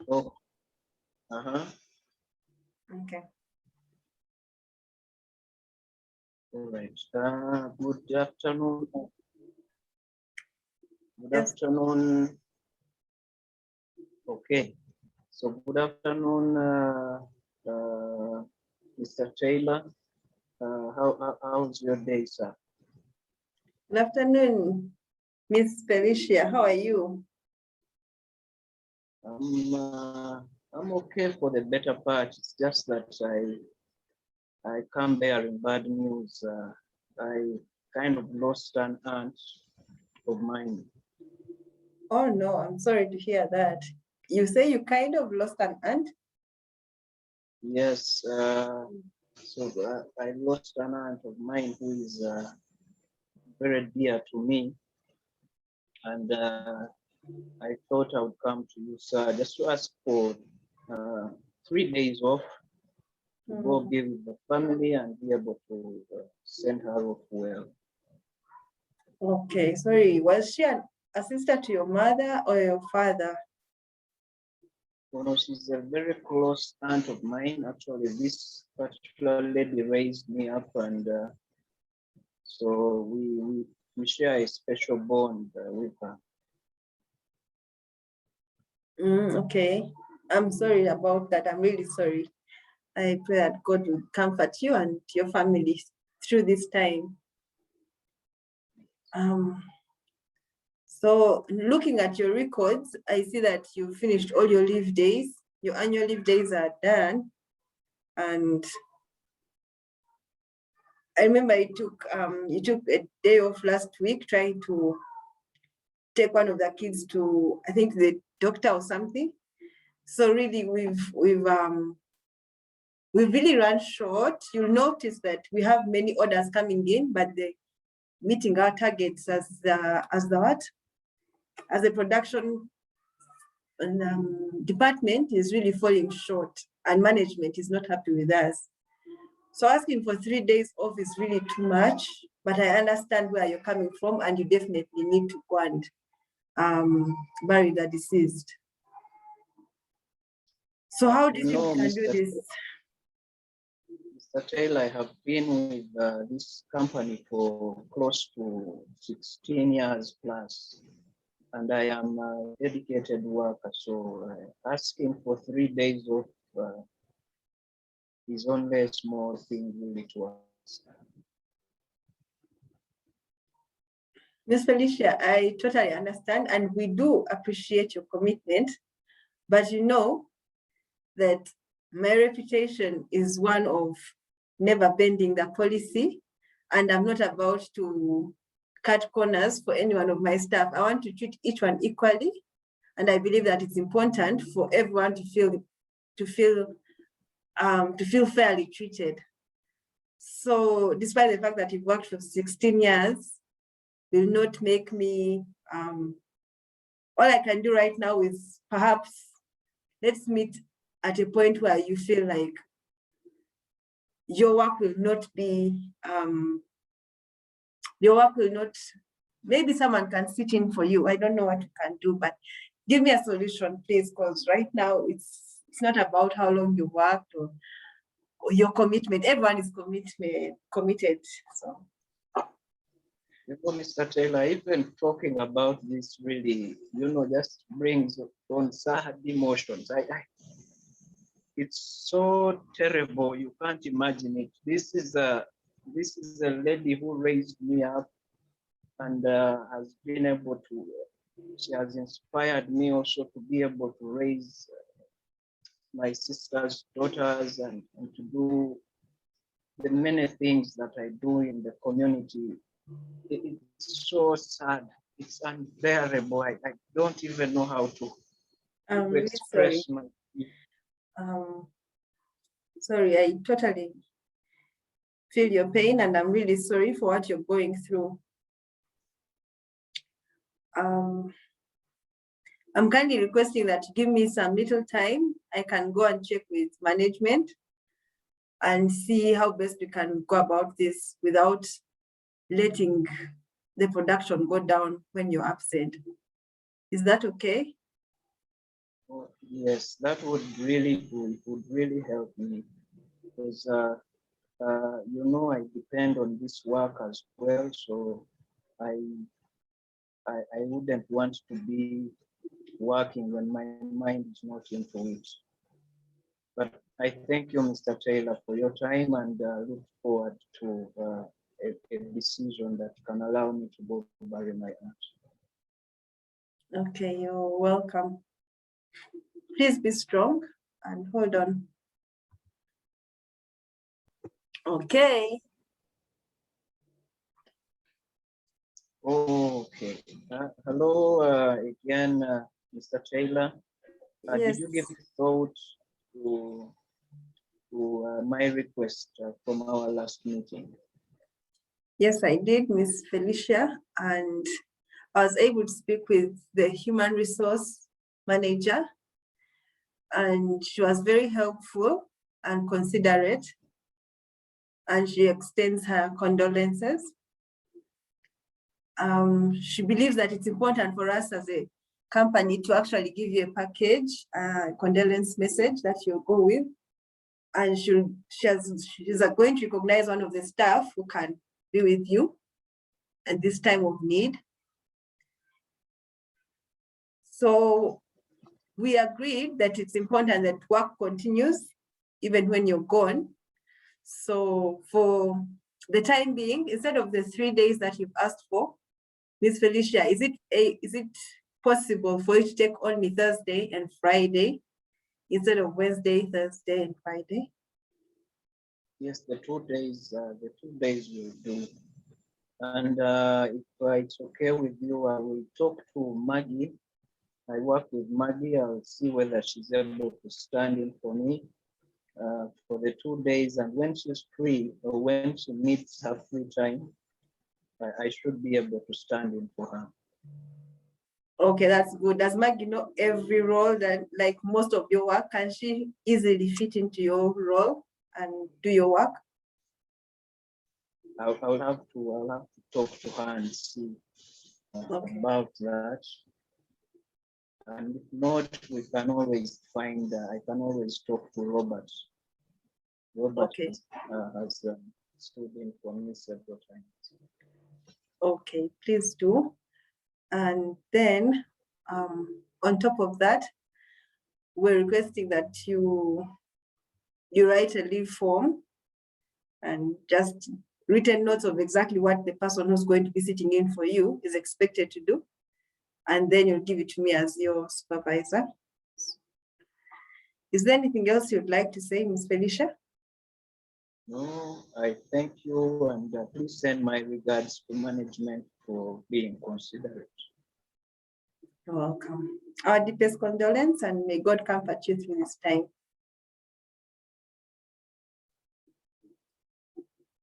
Oh, Okay. all right. Good afternoon. Good Yes. afternoon. Okay. So good afternoon, Mr. Taylor. How's your day, sir? Good afternoon, Miss Felicia. How are you? I'm okay for the better part. It's just that I come bearing bad news. I kind of lost an aunt of mine. Oh no, I'm sorry to hear that. You say you kind of lost an aunt? Yes. So I lost an aunt of mine who is very dear to me, and I thought I would come to you, sir, just to ask for 3 days off to go be with the family and be able to send her off well. Okay, sorry. Was she a sister to your mother or your father? Well, she's a very close aunt of mine. Actually, this particular lady raised me up, and so we share a special bond with her. Okay, I'm sorry about that. I'm really sorry. I pray that God will comfort you and your family through this time. So looking at your records, I see that you finished all your leave days. Your annual leave days are done. And I remember you took a day off last week trying to take one of the kids to, I think, the doctor or something. So really we've really run short. You'll notice that we have many orders coming in, but the meeting our targets as the production department is really falling short, and management is not happy with us. So asking for 3 days off is really too much, but I understand where you're coming from, and you definitely need to go and bury the deceased. So how do you think we can do this? Mr. Taylor, I have been with this company for close to 16 years plus, and I am a dedicated worker. So asking for 3 days off is only a small thing really to ask. Ms. Felicia, I totally understand, and we do appreciate your commitment, but you know that my reputation is one of never bending the policy, and I'm not about to cut corners for any one of my staff. I want to treat each one equally, and I believe that it's important for everyone to feel fairly treated. So despite the fact that you've worked for 16 years, will not make me, all I can do right now is perhaps let's meet at a point where you feel like your work will not be, maybe someone can sit in for you. I don't know what you can do, but give me a solution, please, because right now it's not about how long you worked or your commitment. Everyone is committed. So. Mr. Taylor, even talking about this really, just brings on sad emotions. It's so terrible. You can't imagine it. This is a lady who raised me up and has been able to. She has inspired me also to be able to raise my sister's daughters and to do the many things that I do in the community. It's so sad. It's unbearable. I don't even know how to express my. Sorry, I totally feel your pain, and I'm really sorry for what you're going through. I'm kindly requesting that you give me some little time. I can go and check with management and see how best we can go about this without letting the production go down when you're absent. Is that okay? Oh, yes, that would really do. It would really help me because I depend on this work as well. So I, I wouldn't want to be working when my mind is not into it. But I thank you, Mr. Taylor, for your time and look forward to a decision that can allow me to go to bury my aunt. Okay, you're welcome. Please be strong and hold on. Okay. Okay. Hello again, Mr. Taylor. Yes. Did you give thought to my request from our last meeting? Yes, I did, Miss Felicia, and I was able to speak with the human resource manager, and she was very helpful and considerate, and she extends her condolences. She believes that it's important for us as a company to actually give you a package, condolence message that you'll go with, and she's going to recognize one of the staff who can be with you at this time of need. So we agreed that it's important that work continues even when you're gone. So for the time being, instead of the 3 days that you've asked for, Miss Felicia, is it possible for you to take only Thursday and Friday instead of Wednesday, Thursday, and Friday? Yes, the 2 days will do. And if it's okay with you, I will talk to Maggie. I work with Maggie. I'll see whether she's able to stand in for me for the 2 days. And when she's free or when she needs her free time, I should be able to stand in for her. Okay, that's good. Does Maggie know every role that, like most of your work? Can she easily fit into your role and do your work? I'll have to talk to her and see about that. And if not, we can always find. I can always talk to Robert. Robert has stood in for me several times. Okay, please do. And then on top of that, we're requesting that you write a leave form and just written notes of exactly what the person who's going to be sitting in for you is expected to do. And then you'll give it to me as your supervisor. Is there anything else you'd like to say, Ms. Felicia? No, I thank you, and please send my regards to management for being considerate. You're welcome. Our deepest condolence, and may God comfort you through this time.